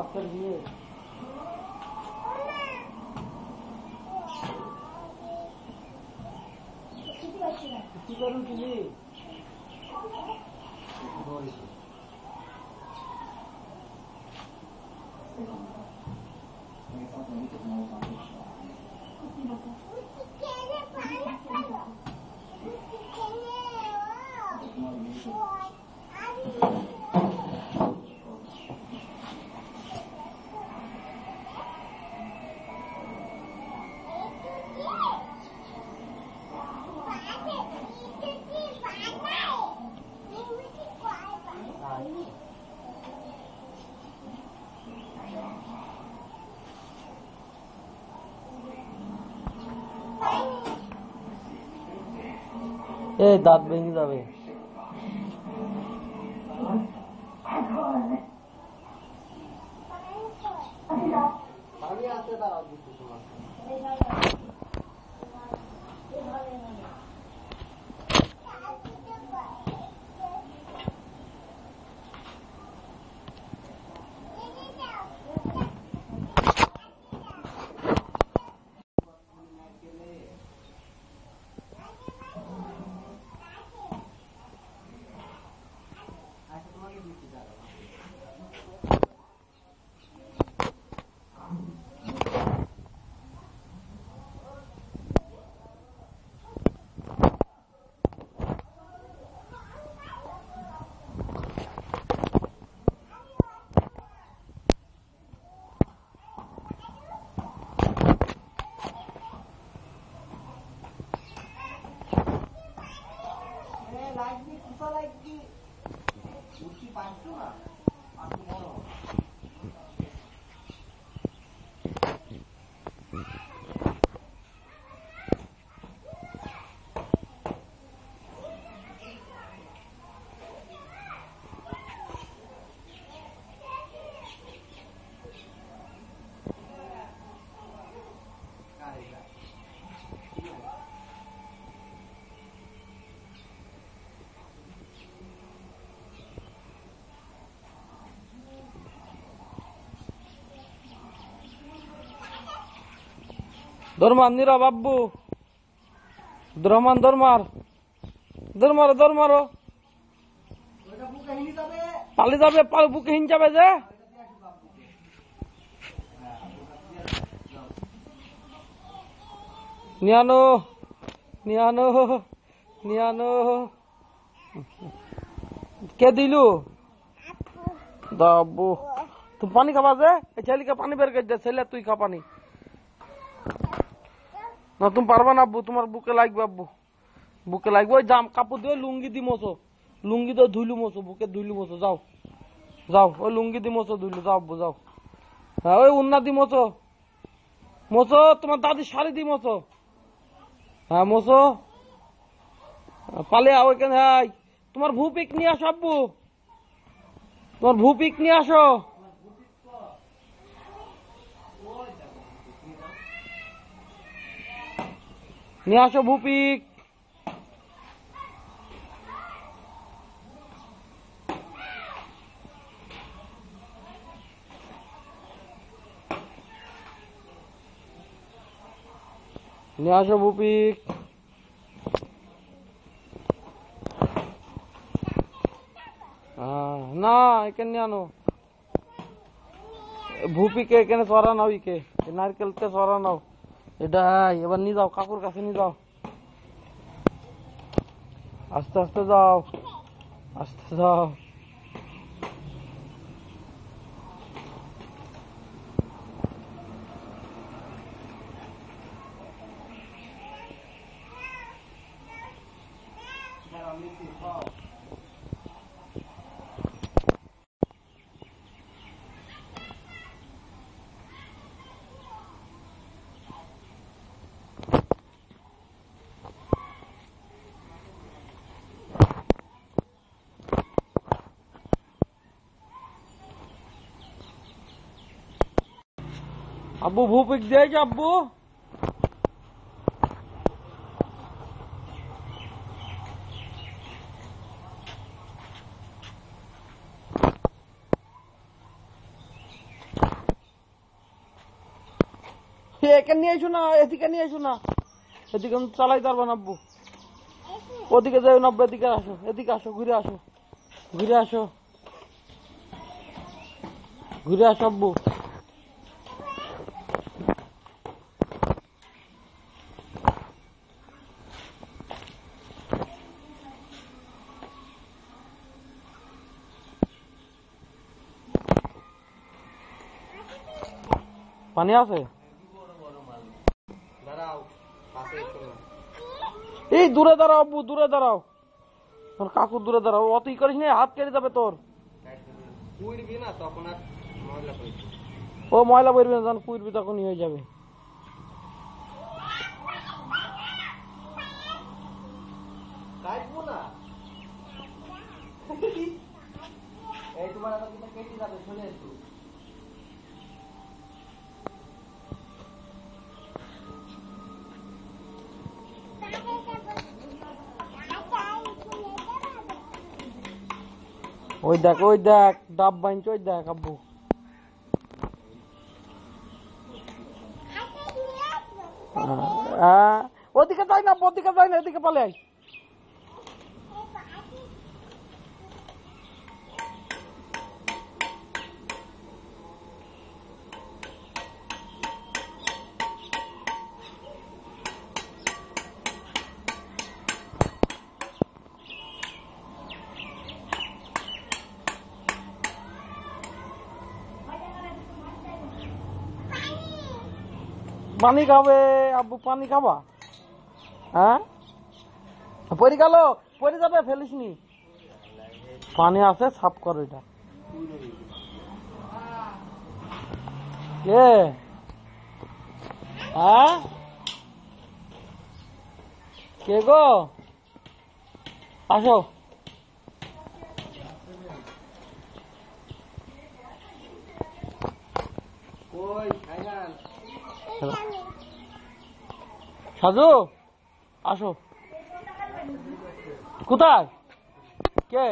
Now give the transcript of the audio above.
বাচ্চার বিয়ে কি করুন তুমি এই দাঁত ভেঙে যাবে দরমান নিরা বাব্বু দরমান দরমার দরমারো দরমারো পালি যাবে বুকে হিন যাবে যে নিয়ানো নিয়ানো নিয়ানো কে দিলু দাব্বু তুই পানি খাবা যে ছেলেকে পানি বের করে দে ছেলে তুই খা পানি না তুমি পারবা না আব্বু তোমার বুকে লাগবে আব্বু বুকে লাগবে ওই জাম কাপড় দিয়ে লুঙ্গি দি মোছো লুঙ্গি দিয়ে ধুইলু মোছো বুকে ধুইলু মোছো যাও যাও ওই লুঙ্গি দি মোছো ধুইলু যাও আব্বু যাও হ্যাঁ ওই উন্না দি মোছো মোছো তোমার দাদি শাড়ি দি মোছো হ্যাঁ মোছো পালে ওইখানে হাই তোমার ভূপিক নিয়ে আসো আব্বু তোমার ভূপিক নিয়ে আসো নিয়ে আসো ভূপিক নিয়ে আসো ভূপিক না এখানে নিয়ে আনো ভূপিকে এখানে সরা নাও ইকে নারকেলকে সরা নাও এটা এবার নিয়ে যাও কাকুর কাছে নিয়ে যাও আস্তে আস্তে যাও আস্তে যাও আব্বু ভূপিক দিয়েছে আব্বু এখানে নিয়ে এসো না, এদিকে নিয়ে এসো না, এদিকে চালাই পারবো না আব্বু। ওদিকে যাই না আব্বু, এদিকে আসো, এদিকে আসো, ঘুরে আসো, ঘুরে আসো, ঘুরে আসো আব্বু। পানি আছে? এই দূরে দাঁড়াও আব্বু, দূরে দাঁড়াও, তোর কাকু দূরে দাঁড়াও, অত ই করিস না, হাত কেটে যাবে তোর। ও ময়লা বেরবি না, যখন কুইরবি তখনই হয়ে যাবে। ওই দেখ, ওই দেখ ডাব বাইনছে, ওই দেখ আব্বু। ওদিকে যাই না, ওদিকে যাই না, এদিকে পালে আই। পানি খাবে আব্বু, পানি খাবা? হ্যাঁ পরি গেল, পরি যাবে, ফেলিস নি। পানি আছে, সাফ করো এটা। কে? হ্যাঁ কে গো? আসো। সাজু আসো। কোথায়? কে?